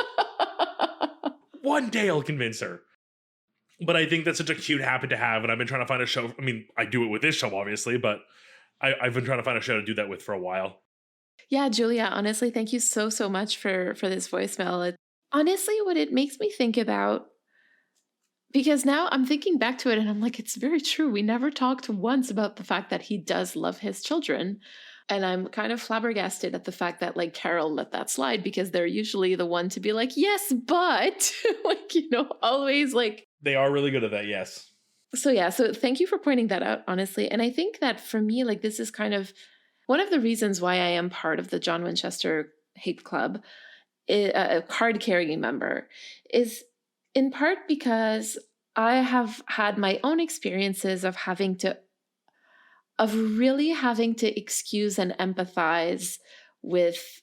One day I'll convince her. But I think that's such a cute habit to have, and I've been trying to find a show. I mean, I do it with this show, obviously, but I've been trying to find a show to do that with for a while. Yeah, Julia, honestly, thank you so much for this voicemail. Honestly, what it makes me think about, because now I'm thinking back to it and I'm like, it's very true. We never talked once about the fact that he does love his children. And I'm kind of flabbergasted at the fact that like Carol let that slide because they're usually the one to be like, yes, but like, you know, always like. They are really good at that, yes. So yeah, so thank you for pointing that out, honestly. And I think that for me, like this is kind of one of the reasons why I am part of the John Winchester Hate Club, a card carrying member, is in part because I have had my own experiences of really having to excuse and empathize with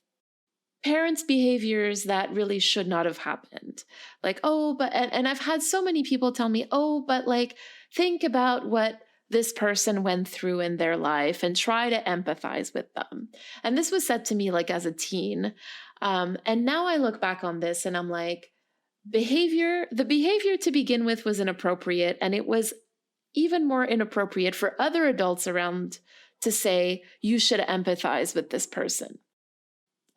parents' behaviors that really should not have happened. Like, oh, but, and I've had so many people tell me, oh, but like, think about what this person went through in their life and try to empathize with them. And this was said to me like as a teen. And now I look back on this and I'm like, the behavior to begin with was inappropriate, and it was even more inappropriate for other adults around to say, you should empathize with this person.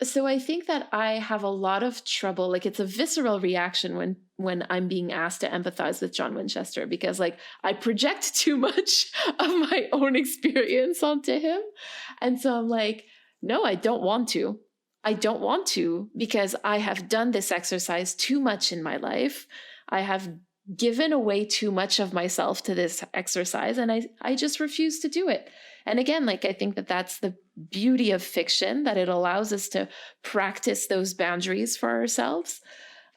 So I think that I have a lot of trouble, like it's a visceral reaction when I'm being asked to empathize with John Winchester, because like I project too much of my own experience onto him. And so I'm like, no, I don't want to. I don't want to, because I have done this exercise too much in my life. I have given away too much of myself to this exercise, and I just refuse to do it. And again, like, I think that that's the beauty of fiction, that it allows us to practice those boundaries for ourselves.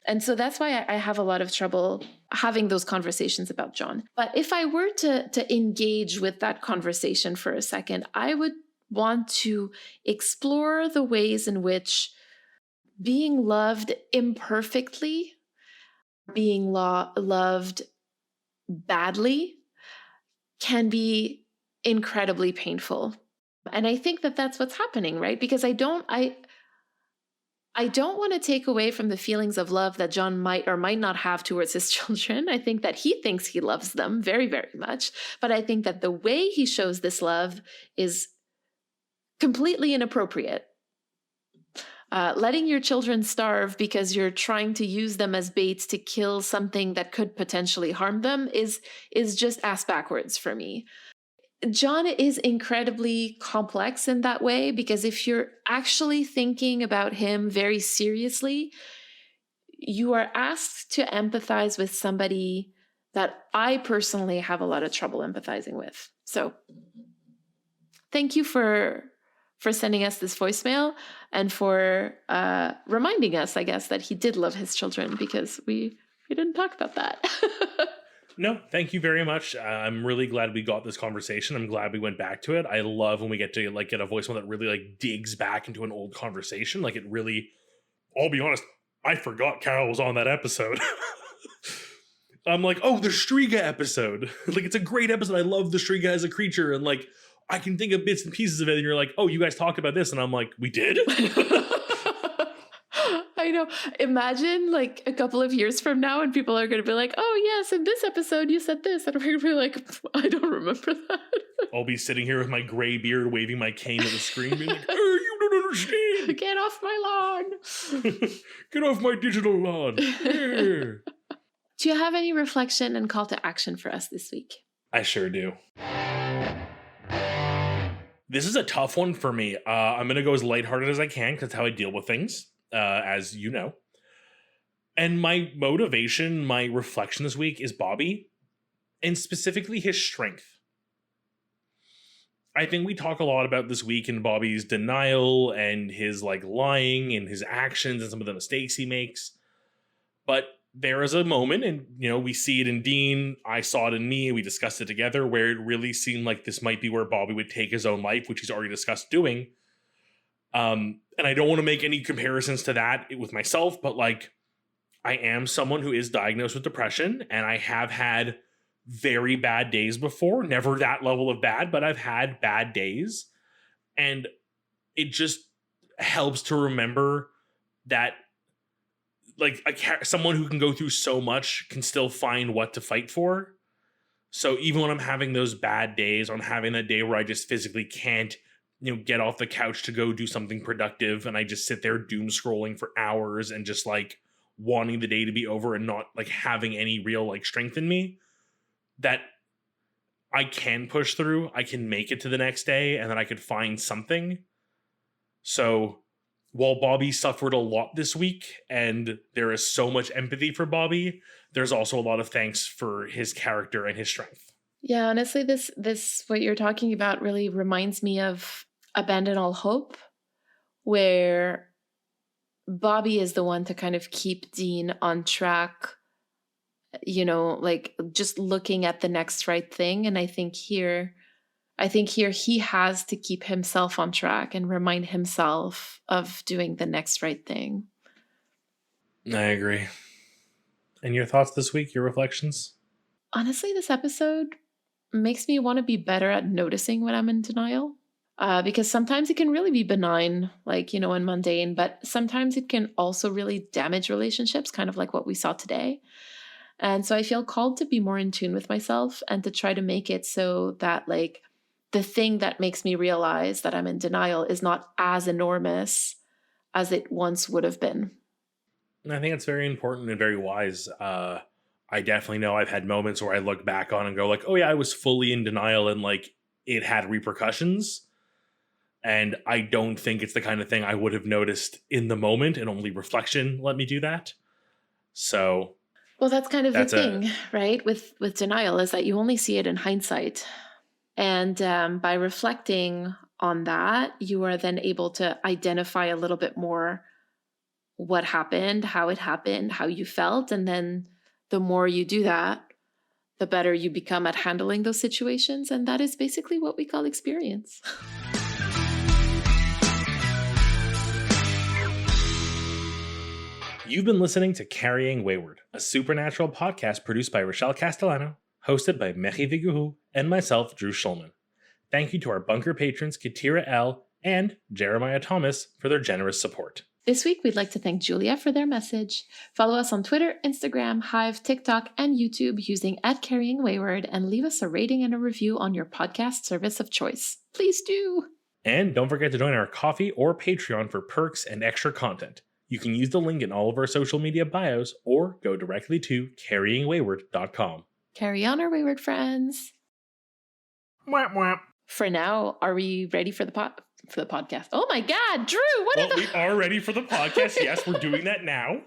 And so that's why I have a lot of trouble having those conversations about John. But if I were to engage with that conversation for a second, I would want to explore the ways in which being loved imperfectly, being loved badly, can be incredibly painful. And I think that that's what's happening, right? Because I don't want to take away from the feelings of love that John might or might not have towards his children. I think that he thinks he loves them very, very much. But I think that the way he shows this love is completely inappropriate. Letting your children starve because you're trying to use them as baits to kill something that could potentially harm them is just ass backwards for me. John is incredibly complex in that way, because if you're actually thinking about him very seriously, you are asked to empathize with somebody that I personally have a lot of trouble empathizing with. So thank you for sending us this voicemail and for reminding us, I guess, that he did love his children, because we didn't talk about that. No, thank you very much. I'm really glad we got this conversation. I'm glad we went back to it. I love when we get to like get a voicemail that really like digs back into an old conversation. Like, it really, I'll be honest, I forgot Carol was on that episode. I'm like, oh, the Striga episode. Like, it's a great episode. I love the Striga as a creature. And like, I can think of bits and pieces of it. And you're like, oh, you guys talked about this. And I'm like, we did? I know. Imagine like a couple of years from now and people are going to be like, oh, yes, in this episode you said this. And we're going to be like, I don't remember that. I'll be sitting here with my gray beard, waving my cane at the screen, being like, oh, you don't understand. Get off my lawn. Get off my digital lawn. Yeah. Do you have any reflection and call to action for us this week? I sure do. This is a tough one for me. I'm going to go as lighthearted as I can, because that's how I deal with things, as you know. And my motivation, my reflection this week is Bobby, and specifically his strength. I think we talk a lot about this week in Bobby's denial and his like lying and his actions and some of the mistakes he makes. But there is a moment, and you know, we see it in Dean, I saw it in me, we discussed it together, where it really seemed like this might be where Bobby would take his own life, which he's already discussed doing. And I don't want to make any comparisons to that with myself, but like, I am someone who is diagnosed with depression, and I have had very bad days before. Never that level of bad, but I've had bad days. And it just helps to remember that like someone who can go through so much can still find what to fight for. So even when I'm having those bad days, I'm having that day where I just physically can't, you know, get off the couch to go do something productive, and I just sit there doom scrolling for hours and just like wanting the day to be over and not like having any real like strength in me, that I can push through. I can make it to the next day, and then I could find something. So while Bobby suffered a lot this week, and there is so much empathy for Bobby, there's also a lot of thanks for his character and his strength. Yeah, honestly, this what you're talking about really reminds me of Abandon All Hope, where Bobby is the one to kind of keep Dean on track, you know, like just looking at the next right thing. And I think here he has to keep himself on track and remind himself of doing the next right thing. I agree. And your thoughts this week, your reflections? Honestly, this episode makes me want to be better at noticing when I'm in denial. Because sometimes it can really be benign, like, you know, and mundane, but sometimes it can also really damage relationships, kind of like what we saw today. And so I feel called to be more in tune with myself and to try to make it so that like the thing that makes me realize that I'm in denial is not as enormous as it once would have been. I think it's very important and very wise. I definitely know I've had moments where I look back on and go like, oh yeah, I was fully in denial and like it had repercussions. And I don't think it's the kind of thing I would have noticed in the moment, and only reflection let me do that. So well, that's kind of the that's thing, right? With denial is that you only see it in hindsight. And by reflecting on that, you are then able to identify a little bit more what happened, how it happened, how you felt. And then the more you do that, the better you become at handling those situations. And that is basically what we call experience. You've been listening to Carrying Wayward, a supernatural podcast produced by Rochelle Castellano, hosted by Meri Vigouroux, and myself, Drew Schulman. Thank you to our bunker patrons Katira L. and Jeremiah Thomas for their generous support. This week, we'd like to thank Julia for their message. Follow us on Twitter, Instagram, Hive, TikTok, and YouTube using @CarryingWayward, and leave us a rating and a review on your podcast service of choice. Please do. And don't forget to join our Ko-fi or Patreon for perks and extra content. You can use the link in all of our social media bios or go directly to carryingwayward.com. Carry on, our wayward friends. Mwah, mwah. For now, are we ready for the podcast? Oh my God, Drew! Well, we are ready for the podcast. Yes, we're doing that now.